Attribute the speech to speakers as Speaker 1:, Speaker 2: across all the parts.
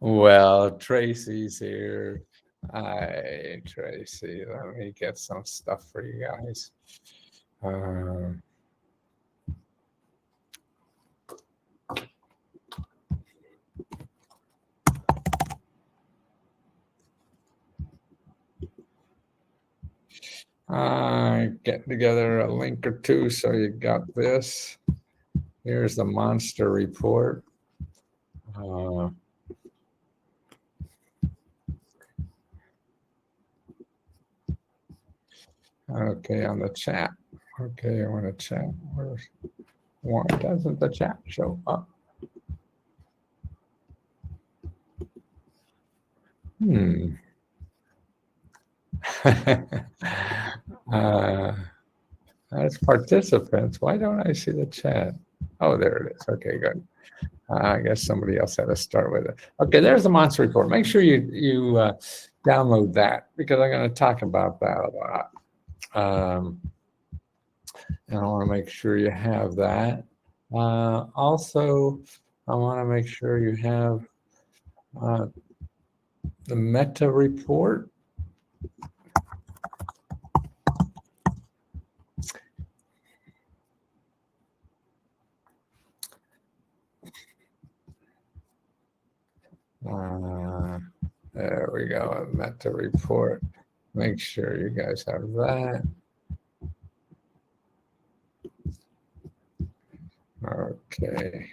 Speaker 1: Well, Tracy's here. Hi, Tracy. Let me get some stuff for you guys. Um, getting together a link or two so you got this. Here's the monster report. Okay, on the chat. Okay, I want to chat. Why doesn't the chat show up? That's participants. Why don't I see the chat? Oh, there it is. Okay, good. I guess somebody else had to start with it. Okay, there's the monster report. Make sure you download that because I'm going to talk about that a lot. And I want to make sure you have that. Also, I want to make sure you have the meta report. There we go, a meta report. Make sure you guys have that. Okay.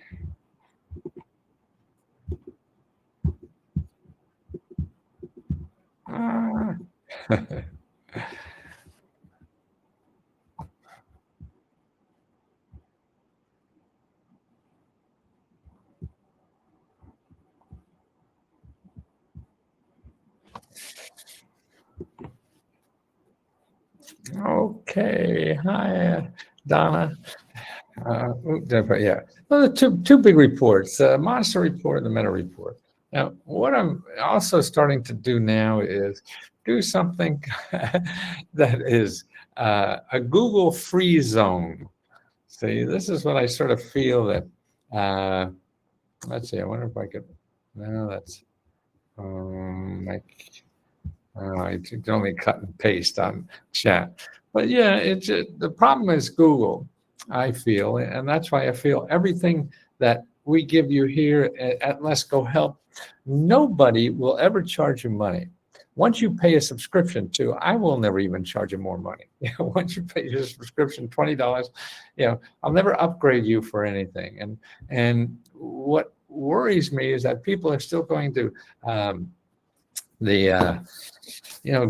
Speaker 1: Okay, hi, Donna. Yeah, well, the two big reports: the monster report and the meta report. Now, what I'm also starting to do now is do something that is a Google free zone. See, this is what I sort of feel that. Let's see. I wonder if I could. No, that's like. I can only cut and paste on chat. But yeah, the problem is Google, I feel, and that's why I feel everything that we give you here at Let's Go Help, nobody will ever charge you money. Once you pay a subscription to, I will never even charge you more money. Once you pay your subscription, $20, I'll never upgrade you for anything. And what worries me is that people are still going to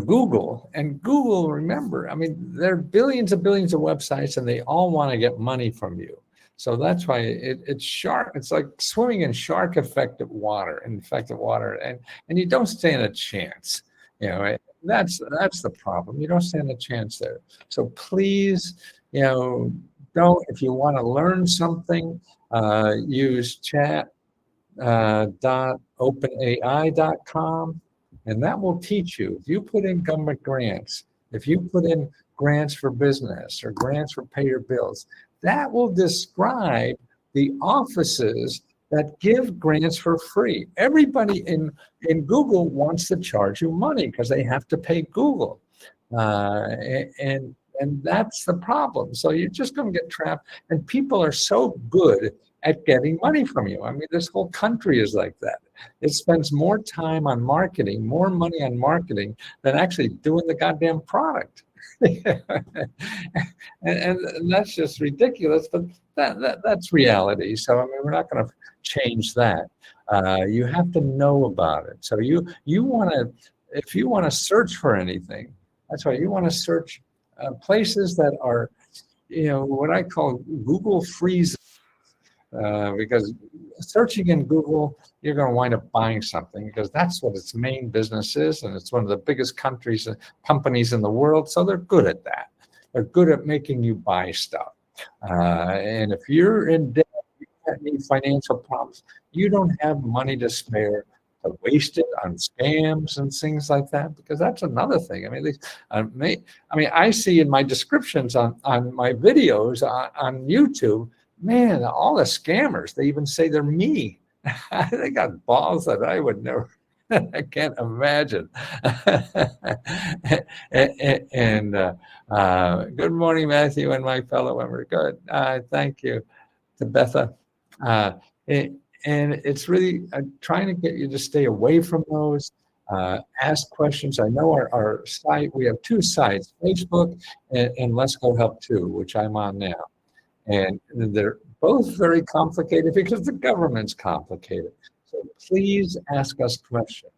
Speaker 1: Google, and Google, remember, I mean, there are billions and billions of websites and they all want to get money from you. So that's why it's shark. It's like swimming in shark infected water, and you don't stand a chance. That's the problem. You don't stand a chance there. So please, don't, if you want to learn something, use chat.openai.com. And that will teach you. If you put in government grants, if you put in grants for business or grants for pay your bills, that will describe the offices that give grants for free. Everybody in Google wants to charge you money because they have to pay Google. And that's the problem. So you're just going to get trapped. And people are so good at getting money from you. I mean, this whole country is like that. It spends more time on marketing, more money on marketing than actually doing the goddamn product. and that's just ridiculous, but that's reality. So, I mean, we're not going to change that. You have to know about it. So you want to, if you want to search for anything, that's why you want to search places that are, what I call Google freeze. Because searching in Google, you're going to wind up buying something because that's what its main business is, and it's one of the biggest companies in the world. So they're good at that. They're good at making you buy stuff. And if you're in debt, you need financial problems, you don't have money to spare to waste it on scams and things like that, because that's another thing. I mean, I see in my descriptions on my videos on YouTube, man, all the scammers, they even say they're me. They got balls that I would never. I can't imagine. And good morning, Matthew, and my fellow member. Good. Thank you to Betha. Uh, it, and it's really trying to get you to stay away from those. Ask questions. I know our site, we have two sites, Facebook and Let's Go Help Too, which I'm on now. And they're both very complicated because the government's complicated. So please ask us questions.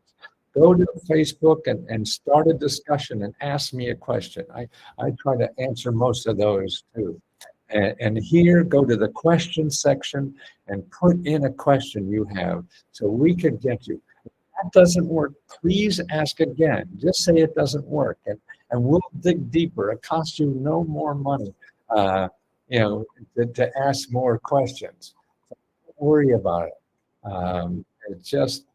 Speaker 1: Go to Facebook and start a discussion and ask me a question. I try to answer most of those too. And here, go to the question section and put in a question you have so we can get you. If that doesn't work, please ask again. Just say it doesn't work, and we'll dig deeper. It costs you no more money, you know, to ask more questions. Don't worry about it. It's just,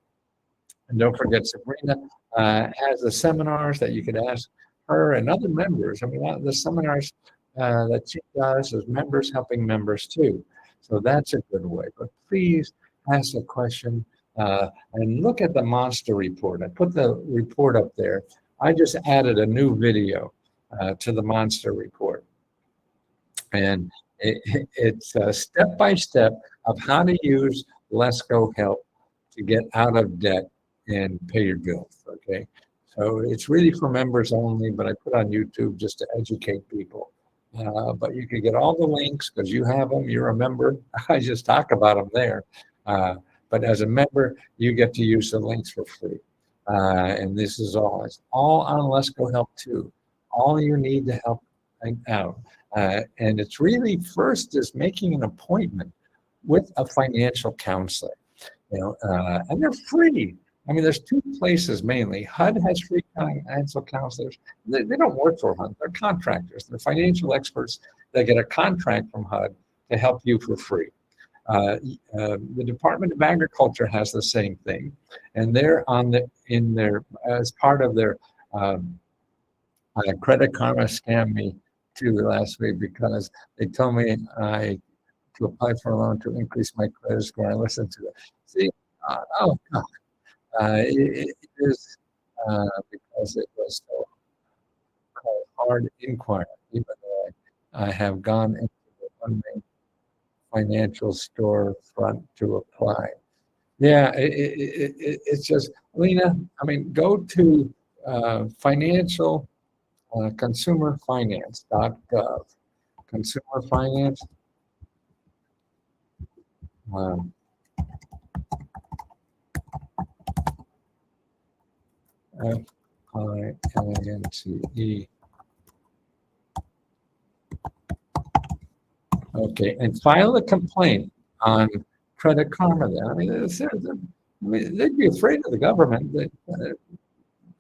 Speaker 1: and don't forget, Sabrina has the seminars that you could ask her and other members. I mean, the seminars that she does is members helping members too. So that's a good way. But please ask a question and look at the monster report. I put the report up there. I just added a new video to the monster report. And it's step by step of how to use Let's Go Help to get out of debt and pay your bills, okay? So it's really for members only, but I put on YouTube just to educate people. But you can get all the links because you have them, you're a member. I just talk about them there. But as a member, you get to use the links for free. And this is all, it's all on Let's Go Help Too. All you need to help out. And it's really first is making an appointment with a financial counselor, you know, and they're free. I mean, there's two places mainly. HUD has free financial counselors. They don't work for HUD. They're contractors. They're financial experts that get a contract from HUD to help you for free. The Department of Agriculture has the same thing, and they're in their as part of their Credit Karma scammed me too last week because they told me to apply for a loan to increase my credit score. I listened to it. See, oh God. It is because it was so called hard inquiry, even though I have gone into the one main financial store front to apply. Yeah, it's just, Lena, I mean, go to financial consumerfinance.gov. Consumer finance. Um, FINANCE. Okay, and file a complaint on Credit Karma. Then I mean, they'd be afraid of the government.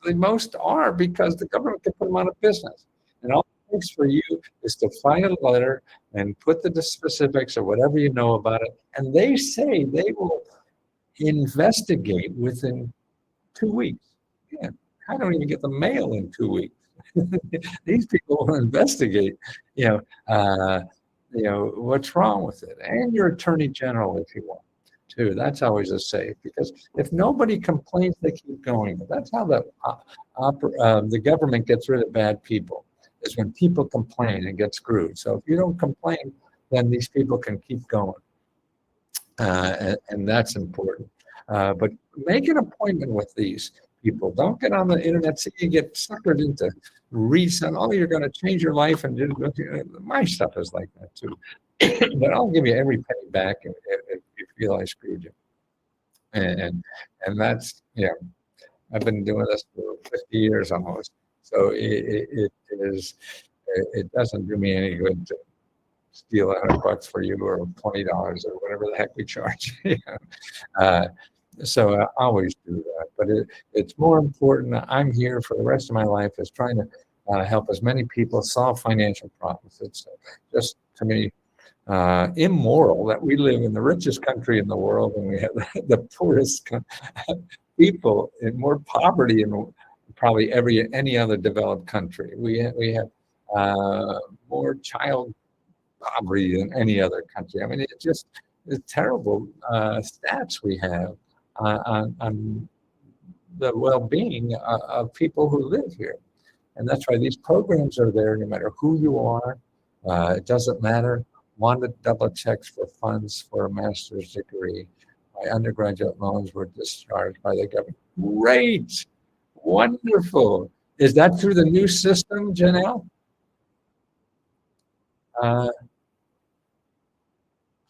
Speaker 1: They most are because the government can put them out of business. And all it takes for you is to file a letter and put the specifics or whatever you know about it. And they say they will investigate within 2 weeks. Yeah, I don't even get the mail in 2 weeks. These people will investigate, you know, what's wrong with it, and your attorney general if you want to. That's always a safe because if nobody complains, they keep going. That's how the government gets rid of bad people. Is when people complain and get screwed. So if you don't complain, then these people can keep going, and that's important. But make an appointment with these people. Don't get on the internet. See, you get suckered into reason. Oh, you're going to change your life, and my stuff is like that too. But I'll give you every penny back if you feel I screwed you. And that's, yeah. I've been doing this for 50 years almost, so it doesn't do me any good to steal $100 for you or $20 or whatever the heck we charge. So I always do that, but it's more important. I'm here for the rest of my life is trying to help as many people solve financial problems. It's just, to me, immoral that we live in the richest country in the world and we have the poorest people in more poverty in probably any other developed country. We have more child poverty than any other country. I mean, it just, the terrible stats we have on the well-being of people who live here. And that's why these programs are there no matter who you are. It doesn't matter. Wanted double checks for funds for a master's degree. My undergraduate loans were discharged by the government. Great. Wonderful. Is that through the new system, Janelle? Uh,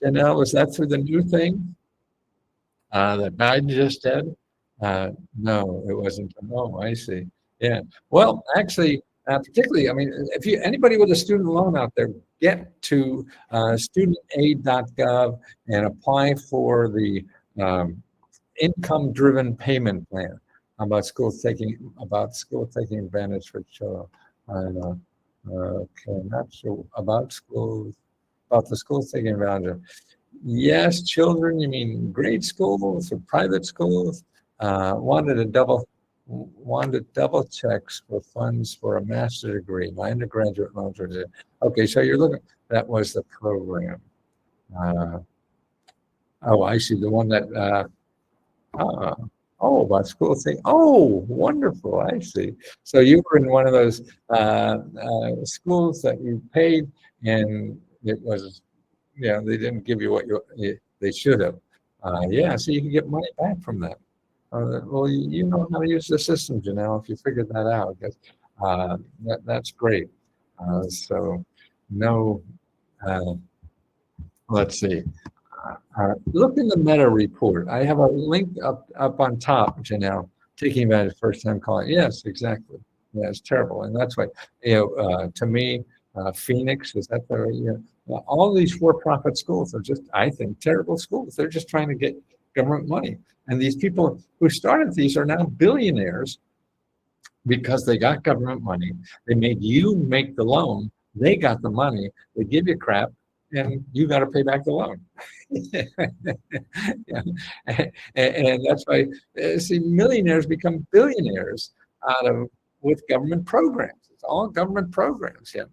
Speaker 1: Janelle, is that through the new thing that Biden just did? No, it wasn't. Oh, I see. Yeah. Well, actually, particularly, I mean, if you anybody with a student loan out there, get to studentaid.gov and apply for the um, income-driven payment plan about school taking advantage for children. Okay, not sure about schools, about the schools taking advantage of. Yes, children. You mean grade schools or private schools? Wanted a double checks for funds for a master's degree. My undergraduate loans were there. Okay, so you're looking. That was the program. Uh, oh, I see. The one that. Uh, oh, about school thing. Oh, wonderful. I see. So you were in one of those schools that you paid, and it was, they didn't give you what they should have. Yeah, so you can get money back from that. Well, you know how to use the system, Janelle, if you figured that out. That's great. So, no, uh, let's see. Look in the meta report. I have a link up on top, Janelle, taking advantage first time calling. Yes, exactly. Yeah, it's terrible. And that's why, to me, Phoenix, is that the, all these for-profit schools are just, I think, terrible schools. They're just trying to get government money. And these people who started these are now billionaires because they got government money. They made you make the loan. They got the money. They give you crap, and you got to pay back the loan. Yeah. And that's why, see, millionaires become billionaires out of with government programs. It's all government programs. Yeah.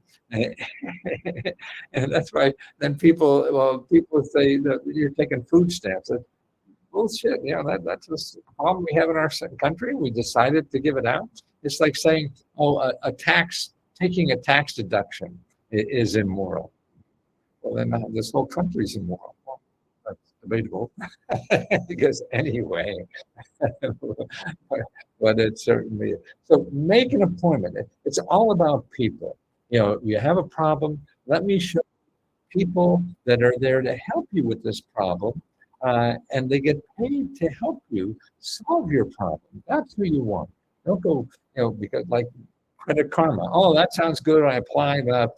Speaker 1: And that's why then people say that you're taking food stamps. Bullshit. That's the problem we have in our country. We decided to give it out. It's like saying, oh, taking a tax deduction is immoral. Well, then this whole country's immoral. Well, that's debatable. Because anyway, but it certainly is. So make an appointment. It's all about people. You have a problem. Let me show people that are there to help you with this problem. And they get paid to help you solve your problem. That's who you want. Don't go, because like Credit Karma. Oh, that sounds good. I apply that.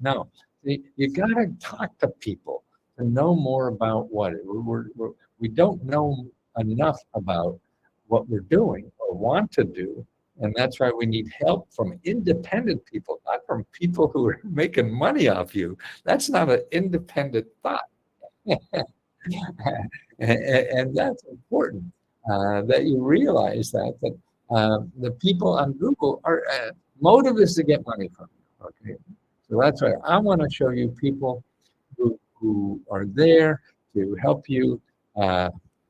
Speaker 1: No, you got to talk to people to know more about what we don't know enough about what we're doing or want to do. And that's why we need help from independent people, not from people who are making money off you. That's not an independent thought. And that's important that you realize that the people on Google are motive is to get money from you. Okay, so that's why I want to show you people who are there to help you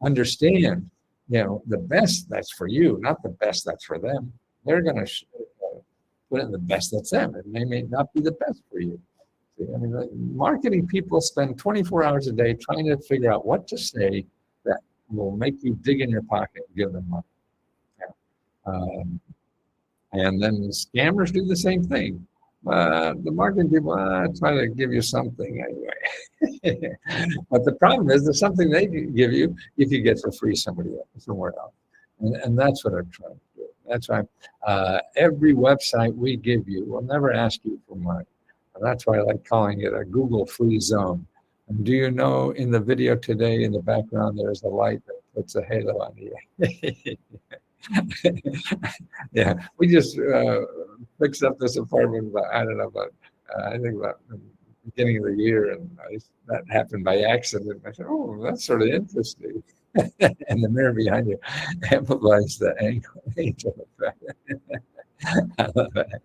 Speaker 1: understand. The best that's for you, not the best that's for them. They're going to put in the best that's them. It may not be the best for you. I mean, marketing people spend 24 hours a day trying to figure out what to say that will make you dig in your pocket and give them money. Yeah. And then scammers do the same thing. The marketing people try to give you something anyway. But the problem is, there's something they give you could get for free somewhere else. And that's what I'm trying to do. That's why every website we give you will never ask you for money. That's why I like calling it a Google free zone. And do you know, in the video today, in the background, there's a light that puts a halo on you. Yeah, we just fixed up this apartment, I don't know, I think about the beginning of the year, and that happened by accident. I said, oh, that's sort of interesting. And the mirror behind you amplifies the angel effect. I love it.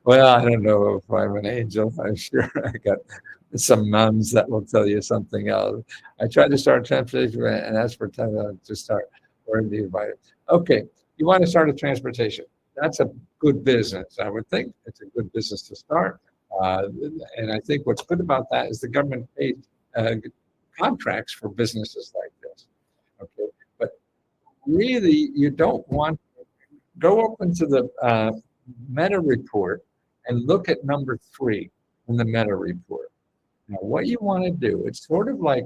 Speaker 1: Well, I don't know if I'm an angel. I'm sure I got some nuns that will tell you something else. I tried to start a transportation and asked for time to start. Where do you buy it? Okay, you want to start a transportation. That's a good business, I would think. It's a good business to start. Uh, and I think what's good about that is the government pays contracts for businesses like this. Okay, but really, you don't want go up into the meta report and look at number 3 in the meta report. Now, what you want to do, it's sort of like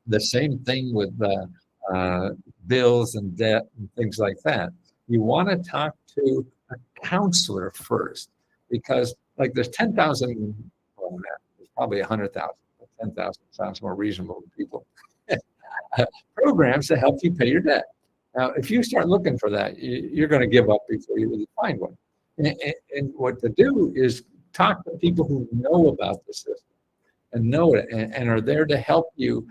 Speaker 1: the same thing with uh, bills and debt and things like that. You want to talk to a counselor first because, like, there's 10,000, well, there's probably 100,000, but 10,000 sounds more reasonable to people, programs to help you pay your debt. Now, if you start looking for that, you're going to give up before you really find one. And what to do is talk to people who know about the system and know it and are there to help you,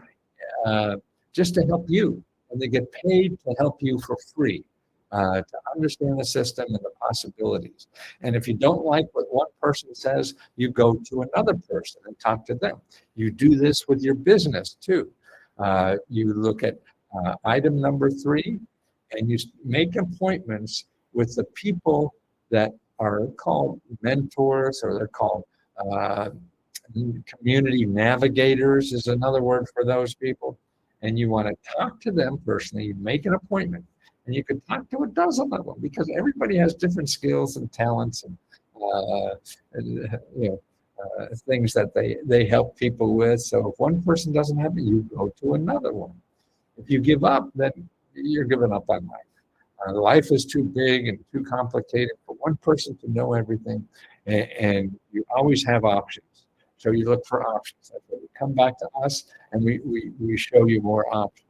Speaker 1: just to help you. And they get paid to help you for free, to understand the system and the possibilities. And if you don't like what one person says, you go to another person and talk to them. You do this with your business too. You look at item number 3, and you make appointments with the people that are called mentors, or they're called uh, community navigators is another word for those people. And you want to talk to them personally, you make an appointment, and you can talk to a dozen of them because everybody has different skills and talents and things that they help people with. So if one person doesn't have it, you go to another one. If you give up, then you're giving up on life. Life is too big and too complicated for one person to know everything, and you always have options. So you look for options. That's why you come back to us, and we show you more options.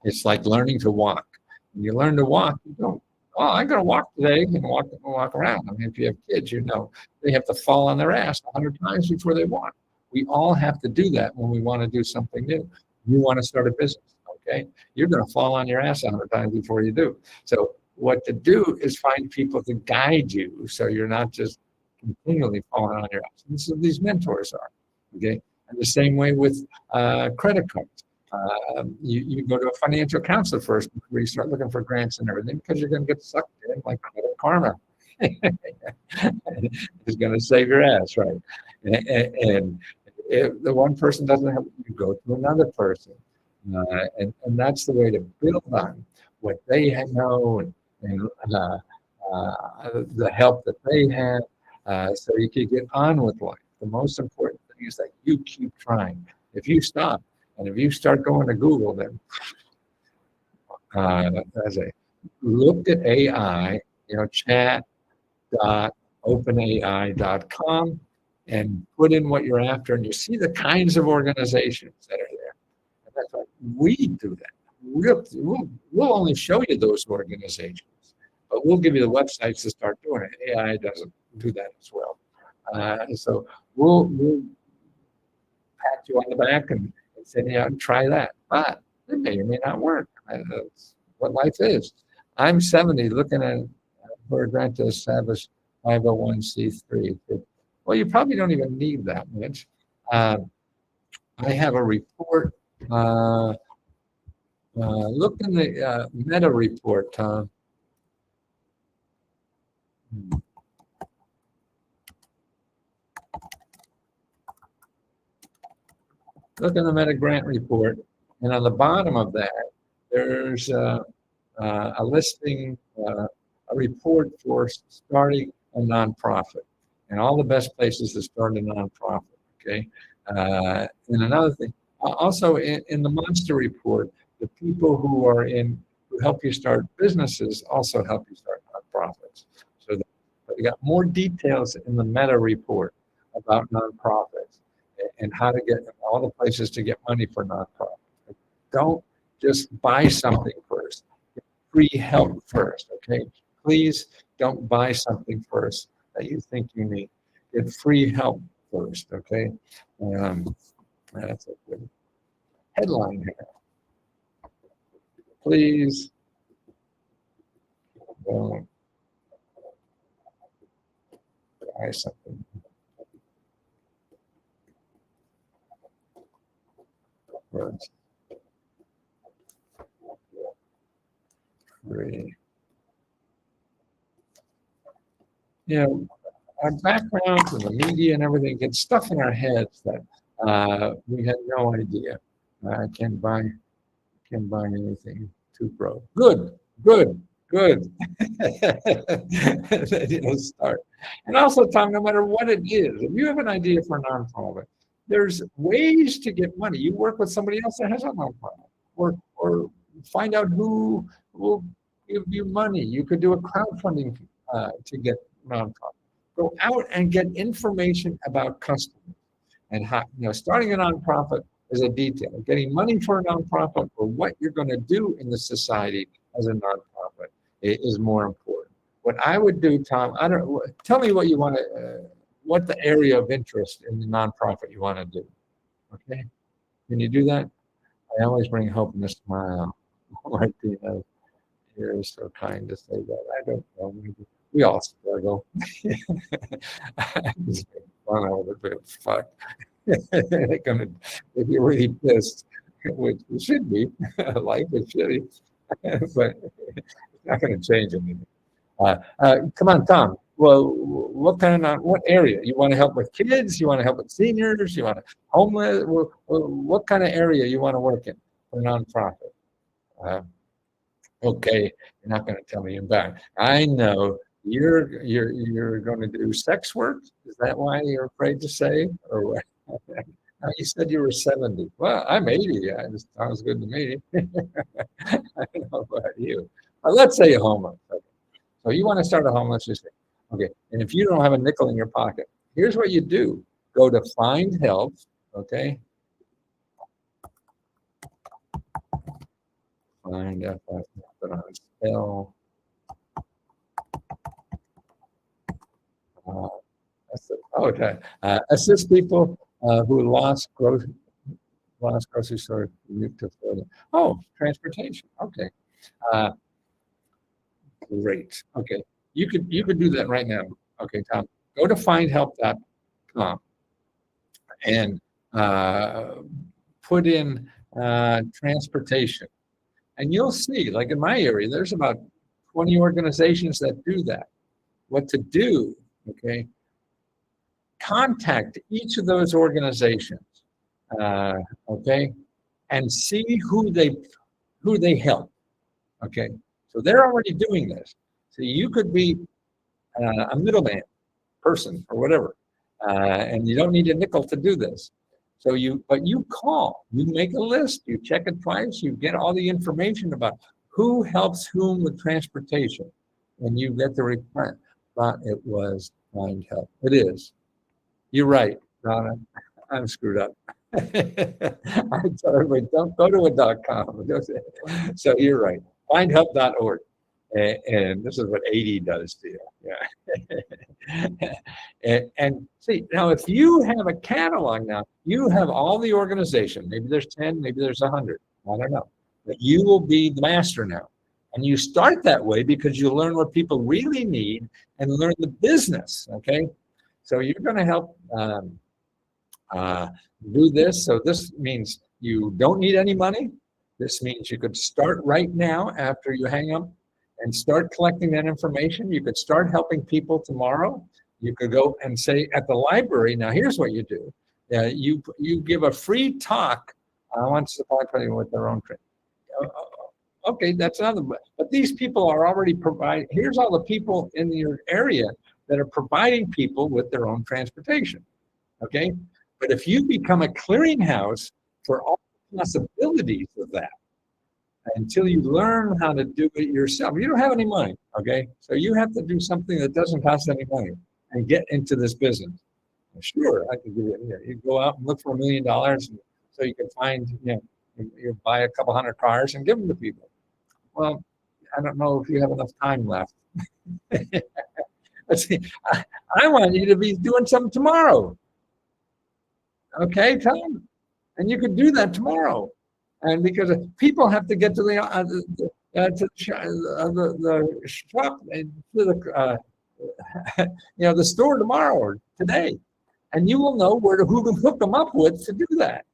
Speaker 1: It's like learning to walk. When you learn to walk, you don't, oh, I'm going to walk today and walk around. I mean, if you have kids, you know, they have to fall on their ass 100 times before they walk. We all have to do that when we want to do something new. You want to start a business, okay? You're going to fall on your ass 100 times before you do. So what to do is find people to guide you so you're not just continually falling on your ass. This is what these mentors are, okay? And the same way with credit cards. You go to a financial counselor first before you start looking for grants and everything because you're going to get sucked in like Credit Karma. It's going to save your ass, right? And if the one person doesn't have it, you go to another person. And that's the way to build on what they know and the help that they have, so you can get on with life. The most important thing is that you keep trying. If you stop, and if you start going to Google, then as a look at AI, chat.openai.com, and put in what you're after, and you see the kinds of organizations that are there. And that's why we do that. We'll only show you those organizations, but we'll give you the websites to start doing it. AI doesn't do that as well. So we'll pat you on the back and say, yeah, try that. But it may or may not work. That's what life is. I'm 70 looking at for a grant to establish 501c3. Well, you probably don't even need that much. I have a report. Look in the meta report, Tom. Look in the meta grant report, and on the bottom of that, there's a listing, a report for starting a nonprofit, and all the best places to start a nonprofit. Okay, and another thing, also in the Monster report, the people who help you start businesses also help you start nonprofits. So we got more details in the Meta report about nonprofits and how to get all the places to get money for nonprofits. Don't just buy something first. Get free help first, okay? Please don't buy something first that you think you need. Get free help first, okay? That's a good headline here. Please don't buy something. Three. You know, our backgrounds and the media and everything gets stuff in our heads that we had no idea. I can't buy anything too broke. Good, good, good. It'll start. And also, Tom, no matter what it is, if you have an idea for a nonprofit, there's ways to get money. You work with somebody else that has a nonprofit, or find out who will give you money. You could do a crowdfunding to get nonprofit. Go out and get information about customers and how, starting a nonprofit is a detail. Getting money for a nonprofit or what you're going to do in the society as a nonprofit is more important. What I would do, Tom, tell me what you want to, what the area of interest in the nonprofit you want to do. Okay, can you do that? I always bring hope and a smile. Martina, you're so kind to say that. I don't know. We all struggle. I just make fun of it, but fuck. If you're really pissed, which you should be, life is shitty, but it's not going to change anything. Come on, Tom. Well, what area? You want to help with kids? You want to help with seniors? You want to homeless? What kind of area you want to work in for a nonprofit? Okay, you're not going to tell me you're back. I know you're going to do sex work. Is that why you're afraid to say? Or what? You said you were 70. Well, I'm 80. Yeah, it sounds good to me. I don't know about you. Let's say you're homeless. Okay. So you want to start a homeless system. Okay, and if you don't have a nickel in your pocket, here's what you do. Go to Find Help, okay? Find Help, put on spell. Okay. Assist people who lost grocery store. Oh, transportation. Okay. Great. Okay. You could do that right now. Okay, Tom. Go to findhelp.com and put in transportation. And you'll see, like in my area, there's about 20 organizations that do that. What to do, okay? Contact each of those organizations, okay, and see who they help, okay. So they're already doing this. So you could be a middleman person or whatever, and you don't need a nickel to do this. So you call, you make a list, you check it twice, you get all the information about who helps whom with transportation, and you get the reply. Thought it was Find Help. It is. You're right, Donna. I'm screwed up. I tell everybody, don't go to a .com. So you're right. Findhelp.org. And this is what 80 does to you. Yeah. and see, now if you have a catalog now, you have all the organization. Maybe there's 10, maybe there's 100. I don't know. But you will be the master now. And you start that way because you learn what people really need and learn the business, okay? So you're going to help do this. So this means you don't need any money. This means you could start right now after you hang up and start collecting that information. You could start helping people tomorrow. You could go and say at the library, now here's what you do. You give a free talk. I want to support people with their own training. Okay, that's another. But these people are already providing. Here's all the people in your area that are providing people with their own transportation. Okay, but if you become a clearinghouse for all the possibilities of that, until you learn how to do it yourself, you don't have any money. Okay, so you have to do something that doesn't cost any money and get into this business. Sure, I can give you. You go out and look for $1 million, so you can find. You buy a couple hundred cars and give them to people. Well, I don't know if you have enough time left. Let's see. I want you to be doing something tomorrow. Okay, Tom? And you could do that tomorrow. And because people have to get to the shop, and to the store tomorrow or today. And you will know who to hook them up with to do that.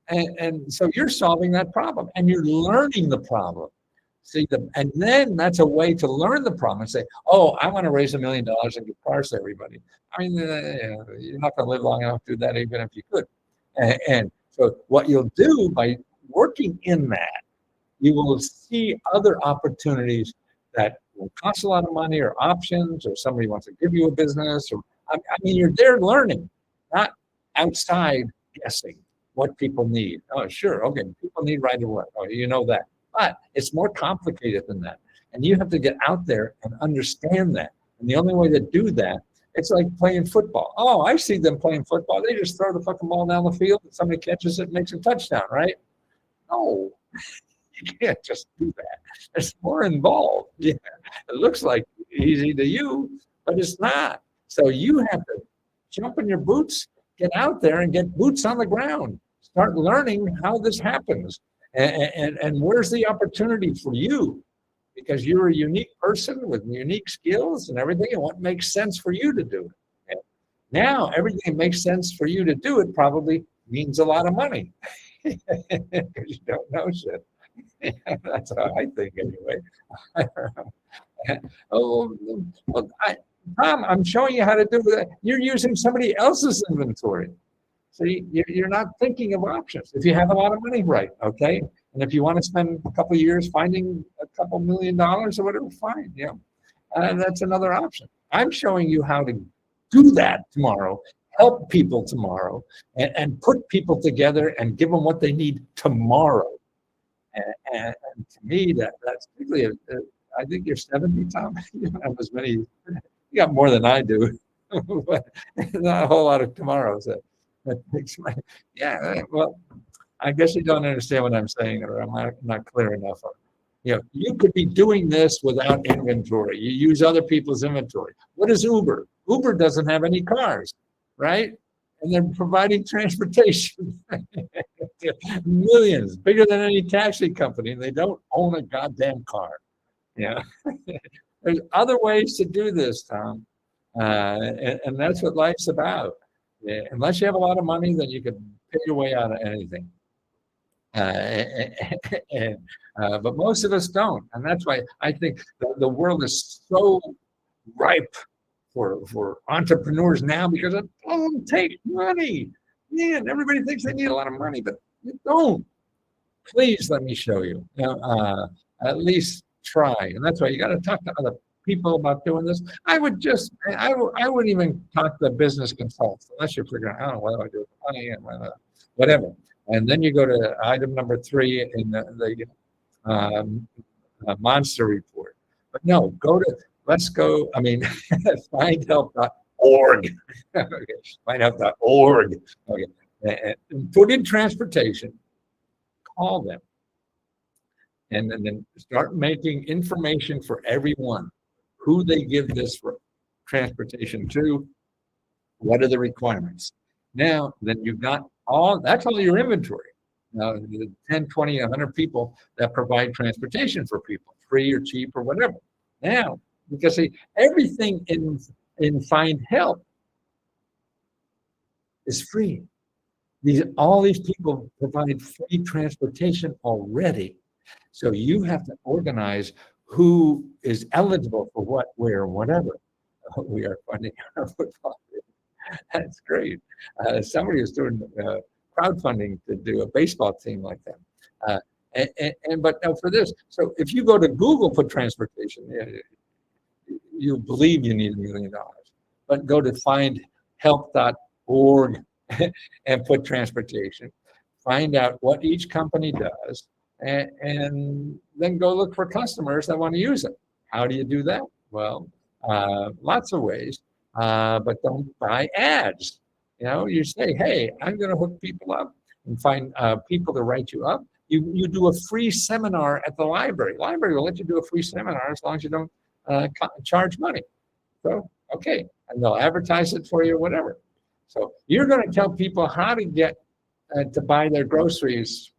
Speaker 1: And so you're solving that problem and you're learning the problem. See, and then that's a way to learn the problem and say, oh, I want to raise $1 million and give cars to everybody. I mean, you're not going to live long enough to do that, even if you could. And so what you'll do by working in that, you will see other opportunities that will cost a lot of money, or options, or somebody wants to give you a business, or I mean, you're there learning, not outside guessing what people need. Oh, sure, okay, people need right away. Oh, you know that, but it's more complicated than that, and you have to get out there and understand that. And the only way to do that, it's like playing football. Oh, I see them playing football. They just throw the fucking ball down the field, and somebody catches it and makes a touchdown, right? No, you can't just do that. There's more involved. Yeah, it looks like easy to you, but it's not. So you have to jump in your boots, get out there and get boots on the ground. Start learning how this happens. And where's the opportunity for you? Because you're a unique person with unique skills and everything, and what makes sense for you to do. And now, everything that makes sense for you to do it probably means a lot of money. Because you don't know shit. That's how I think, anyway. Oh, well, Tom, I'm showing you how to do that. You're using somebody else's inventory. See, you're not thinking of options. If you have a lot of money, right, okay? And if you want to spend a couple of years finding a couple $1 million or whatever, fine, yeah. That's another option. I'm showing you how to do that tomorrow, help people tomorrow, and put people together and give them what they need tomorrow. And to me, that's particularly, I think you're 70, Tom. You don't have as many, you got more than I do, but not a whole lot of tomorrows. That makes my, yeah, well, I guess you don't understand what I'm saying, or I'm not clear enough. You know, you could be doing this without inventory. You use other people's inventory. What is Uber? Uber doesn't have any cars, right? And they're providing transportation. Millions, bigger than any taxi company, and they don't own a goddamn car. Yeah. There's other ways to do this, Tom. And that's what life's about. Yeah. Unless you have a lot of money, then you can pay your way out of anything. But most of us don't. And that's why I think the world is so ripe for entrepreneurs now, because it doesn't take money. Man, everybody thinks they need a lot of money, but you don't. Please let me show you. At least try. And that's why you got to talk to other people about doing this. I wouldn't even talk to business consultants unless you're figuring out, oh, what do I do with money and whatever. And then you go to item number 3 in the monster report. But no, findhelp.org. Okay, findhelp.org. Okay. And put in transportation, call them, and then start making information for everyone, who they give this transportation to, what are the requirements. Now, then you've got that's all your inventory. Now, the 10, 20, 100 people that provide transportation for people, free or cheap or whatever. Now, because see, everything in Find Help is free. All these people provide free transportation already. So you have to organize who is eligible for what, where, whatever. We are funding our football. That's great. Somebody was doing crowdfunding to do a baseball team like that. But now for this, so if you go to Google, put transportation, you believe you need $1 million. But go to findhelp.org and put transportation. Find out what each company does, and then go look for customers that want to use it. How do you do that? Well, lots of ways, but don't buy ads. You say, hey, I'm going to hook people up and find people to write you up. You do a free seminar at the library. Library will let you do a free seminar as long as you don't charge money. So, okay, and they'll advertise it for you or whatever. So you're going to tell people how to get to buy their groceries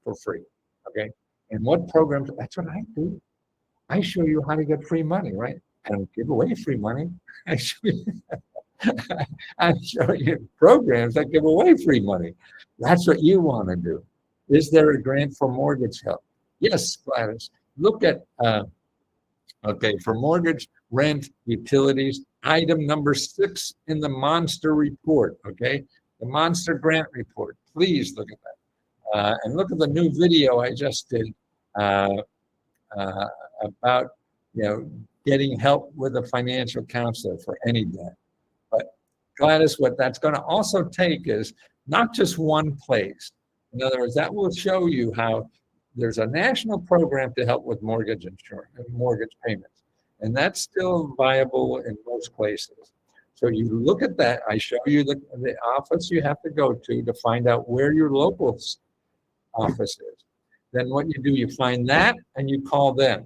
Speaker 1: for free, okay? And what programs? That's what I do. I show you how to get free money, right? I don't give away free money. I show you. I'm showing you programs that give away free money. That's what you want to do. Is there a grant for mortgage help? Yes, Gladys. Look at, okay, for mortgage, rent, utilities, item number 6 in the monster report, okay? The monster grant report. Please look at that. And look at the new video I just did uh, about, getting help with a financial counselor for any debt. But Gladys, what that's going to also take is not just one place. In other words, that will show you how there's a national program to help with mortgage insurance and mortgage payments. And that's still viable in most places. So you look at that. I show you the office you have to go to find out where your local office is. Then what you do, you find that and you call them.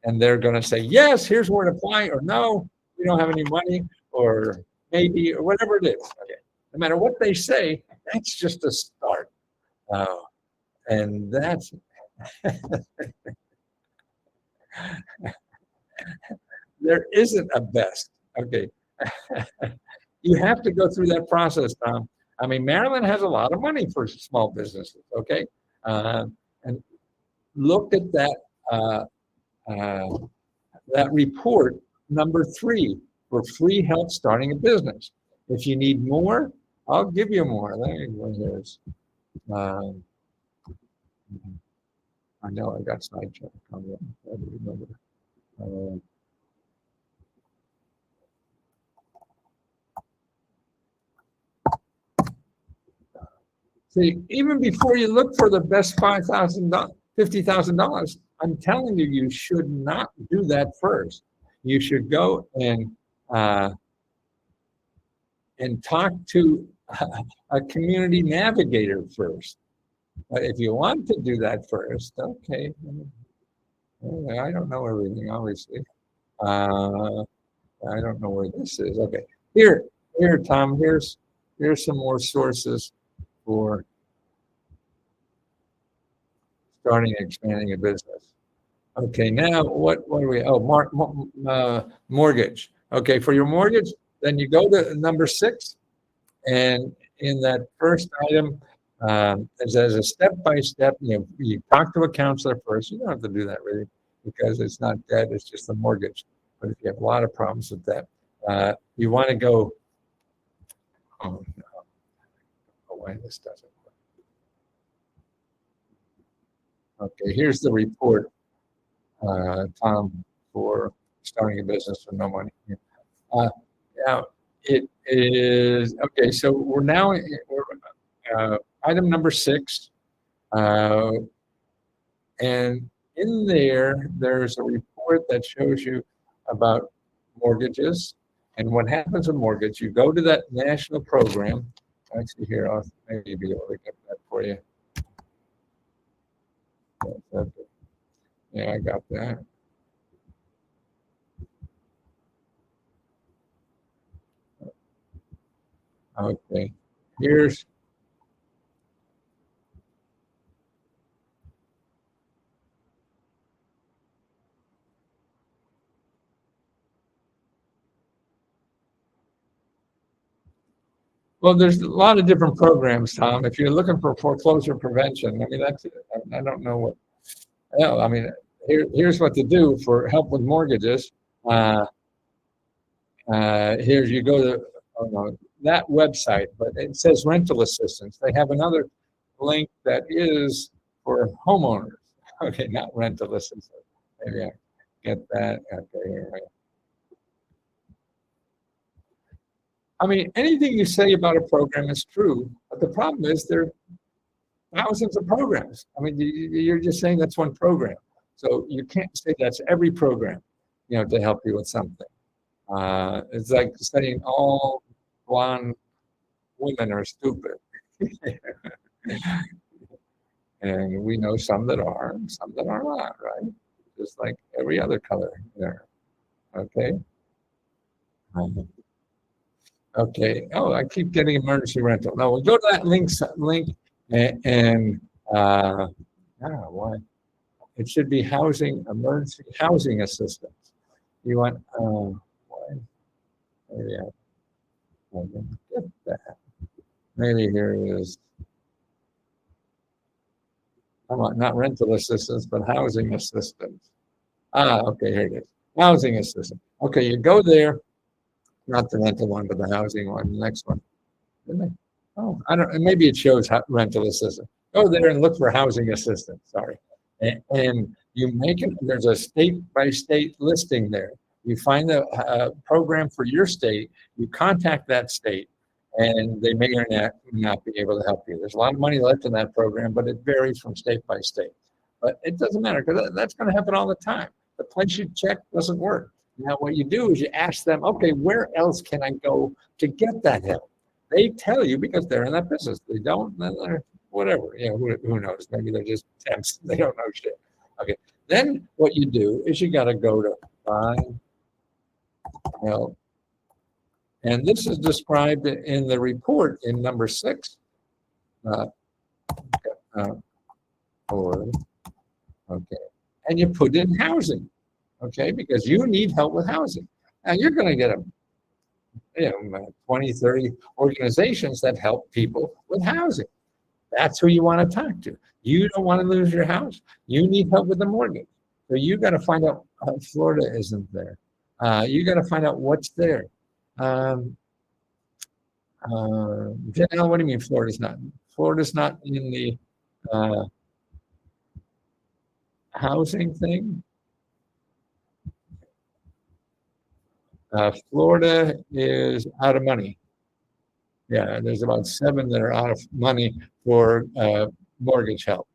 Speaker 1: And they're going to say, yes, here's where to apply, or no, we don't have any money, or maybe, or whatever it is. Okay. No matter what they say, that's just a start. And that's, there isn't a best. Okay. You have to go through that process, Tom. I mean, Maryland has a lot of money for small businesses. Okay. And look at that, that report, number 3, for free help starting a business. If you need more, I'll give you more. There's, I know I got sidetracked. I remember. See, even before you look for the best $5,000, $50,000, I'm telling you, you should not do that first. You should go and talk to a community navigator first. But if you want to do that first, okay. I don't know everything, obviously. I don't know where this is. Okay, here, Tom. Here's some more sources for starting and expanding a business. Okay, now what do we? Oh, mortgage. Okay, for your mortgage, then you go to number 6, and in that first item, as a step-by-step, you talk to a counselor first. You don't have to do that really, because it's not debt; it's just a mortgage. But if you have a lot of problems with that, you want to go. Oh no! Oh, why this doesn't work? Okay, here's the report, Tom, for starting a business with no money. Now it is okay. So we're now item number 6, and in there's a report that shows you about mortgages and what happens with mortgage. You go to that national program. Actually, here I'll maybe be able to get that for you. Yeah, I got that. Okay, here's. Well, there's a lot of different programs, Tom. If you're looking for foreclosure prevention, I mean, that's it. I don't know what. Well, I mean, here's what to do for help with mortgages. Here you go to that website, but it says rental assistance. They have another link that is for homeowners. Okay, not rental assistance. Maybe I get that. Okay, here we go. I mean, anything you say about a program is true, but the problem is there are thousands of programs. I mean, you're just saying that's one program. So you can't say that's every program, to help you with something. It's like saying all blonde women are stupid. And we know some that are, and some that are not, right? Just like every other color there. Okay. Okay. Oh, I keep getting emergency rental. No, we'll go to that link, and why? It should be emergency housing assistance. You want, why? There we go. I'm gonna get that. Maybe here is, come on, not rental assistance, but housing assistance. Okay, here it is. Housing assistance. Okay, you go there, not the rental one, but the housing one, the next one. Didn't they? Oh, I don't, maybe it shows rental assistance. Go there and look for housing assistance, sorry. And you make it, there's a state by state listing there. You find the program for your state, you contact that state, and they may or not be able to help you. There's a lot of money left in that program, but it varies from state by state. But it doesn't matter because that's going to happen all the time. The place you check doesn't work. Now, what you do is you ask them, okay, where else can I go to get that help? They tell you because they're in that business. They don't, then they're whatever. You know, who knows? Maybe they're just temps. They don't know shit. Okay. Then what you do is you got to go to find help. And this is described in the report in number 6. Or, okay. And you put in housing. Okay, because you need help with housing. Now you're going to get 20, 30 organizations that help people with housing. That's who you want to talk to. You don't want to lose your house. You need help with the mortgage. So you got to find out. Florida isn't there. You got to find out what's there. Janelle, what do you mean Florida's not? Florida's not in the housing thing. Florida is out of money. Yeah, there's about 7 that are out of money for mortgage help.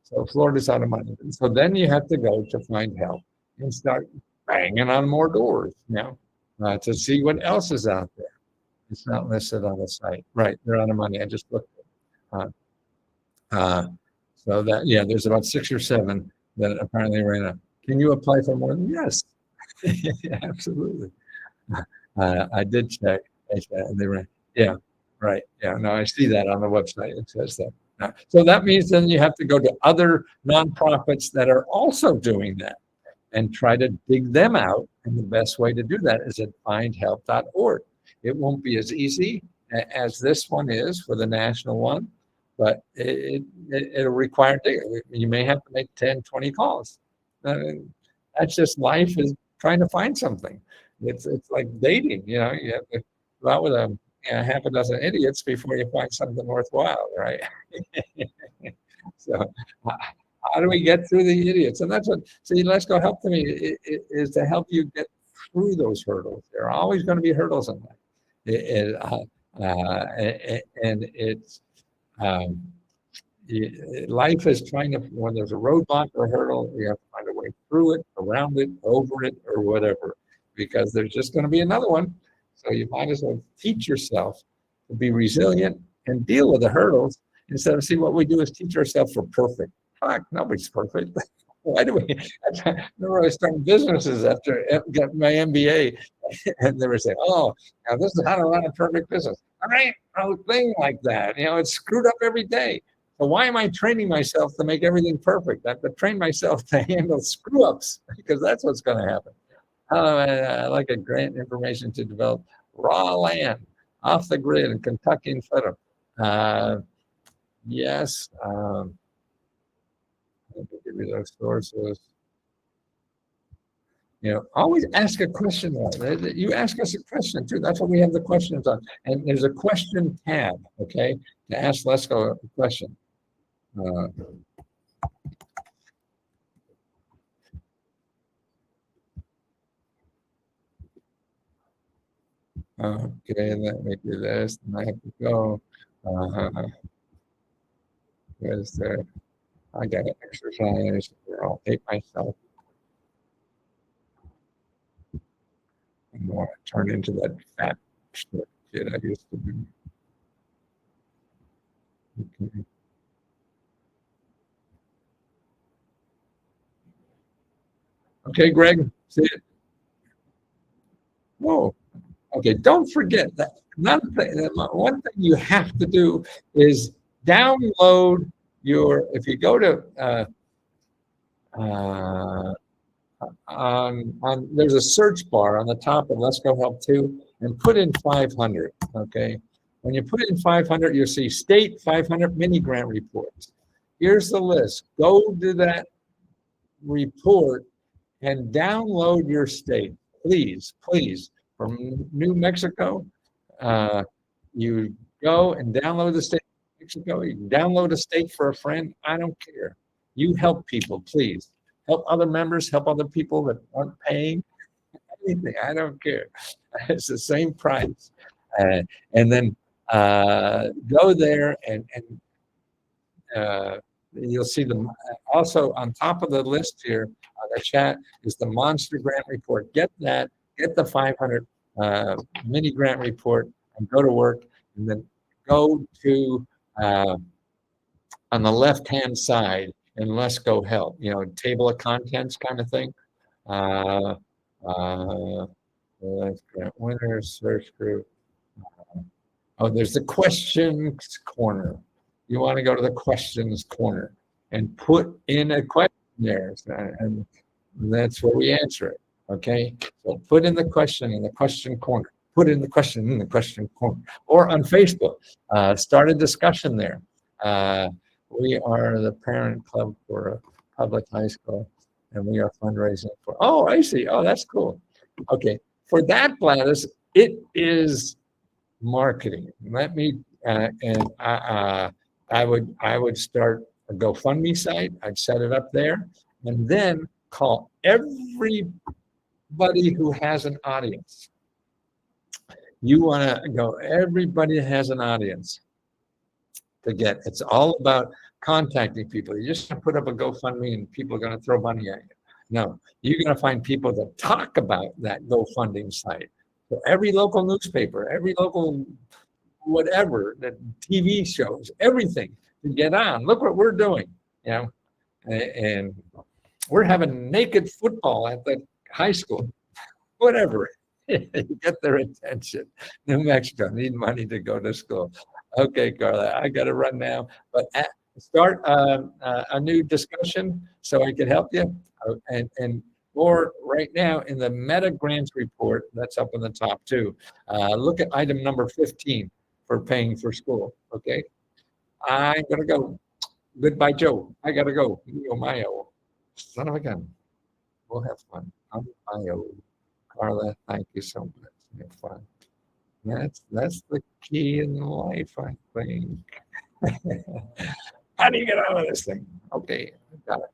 Speaker 1: So Florida's out of money. So then you have to go to find help and start banging on more doors now to see what else is out there. It's not listed on the site. Right, they're out of money. I just looked at it. So that, yeah, there's about 6 or 7 that apparently ran out. Can you apply for more? Yes, absolutely. I did check. They ran. Yeah, right. Yeah, no, I see that on the website. It says that. So that means then you have to go to other nonprofits that are also doing that and try to dig them out. And the best way to do that is at findhelp.org. It won't be as easy as this one is for the national one, but it'll require digging. You may have to make 10, 20 calls. That's just life, is trying to find something. It's like dating, you know, you have to go out with half a dozen idiots before you find something worthwhile, right? So how do we get through the idiots? And that's what, see, Let's Go Help to Me is to help you get through those hurdles. There are always going to be hurdles in life. And it's, life is trying to, when there's a roadblock or a hurdle, you have to find a way through it, around it, over it, or whatever, because there's just going to be another one. So you might as well teach yourself to be resilient and deal with the hurdles instead of, see, what we do is teach ourselves for perfect. Fuck, nobody's perfect. Why do we? Remember, I started businesses after I got my MBA, and they were saying, "Oh, now this is how to run a perfect business." All right, no thing like that. You know, it's screwed up every day. So why am I training myself to make everything perfect? I have to train myself to handle screw ups, because that's what's going to happen. I like a grant information to develop raw land off the grid in Kentucky and Federal. Yes. Let me give you those sources. You know, always ask a question. You ask us a question too. That's what we have the questions on. And there's a question tab, okay, to ask Let's Go a question. Okay, let me do this. And I have to go. Where's there? I got to exercise, or I'll hate myself. I don't want to turn into that fat kid I used to be. Okay. Okay, Greg, see it? Whoa. Okay, don't forget that one thing you have to do is download your, if you go to, there's a search bar on the top of Let's Go Help 2, and put in 500, okay? When you put in 500, you'll see state 500 mini grant reports. Here's the list. Go to that report and download your state, please, please. From New Mexico, you go and download the state of Mexico. You can download a state for a friend. I don't care. You help people, please. Help other members, help other people that aren't paying anything. I don't care. It's the same price. And then go there and you'll see them also on top of the list here on the chat is the monster grant report. Get that, get the 500 mini grant report and go to work, and then go to on the left-hand side and let's go help, table of contents kind of thing. Grant winners, search group. Oh, there's the questions corner. You want to go to the questions corner and put in a question there, and that's where we answer it. Okay, so put in the question in the question corner. Put in the question corner, or on Facebook. Start a discussion there. We are the parent club for a public high school, and we are fundraising for. Oh, I see. Oh, that's cool. Okay, for that, Gladys, it is marketing. Let me I would start a GoFundMe site. I'd set it up there, and then call everybody who has an audience. You want to go, everybody has an audience to get. It's all about contacting people. You just put up a GoFundMe and people are going to throw money at you. No, you're going to find people that talk about that GoFundMe site. So every local newspaper, every local whatever, the TV shows, everything to get on. Look what we're doing, and we're having naked football at the high school, whatever. Get their attention. New Mexico need money to go to school. Okay, Carla, I got to run now, but start a new discussion so I can help you. Or right now in the Meta Grants report, that's up on the top too. Look at item number 15 for paying for school. Okay, I'm gonna go. Goodbye, Joe. I gotta go. Mayo, son of a gun. We'll have fun. Mayo. Carla, thank you so much. Have fun. That's the key in life, I think. How do you get out of this thing? Okay, got it.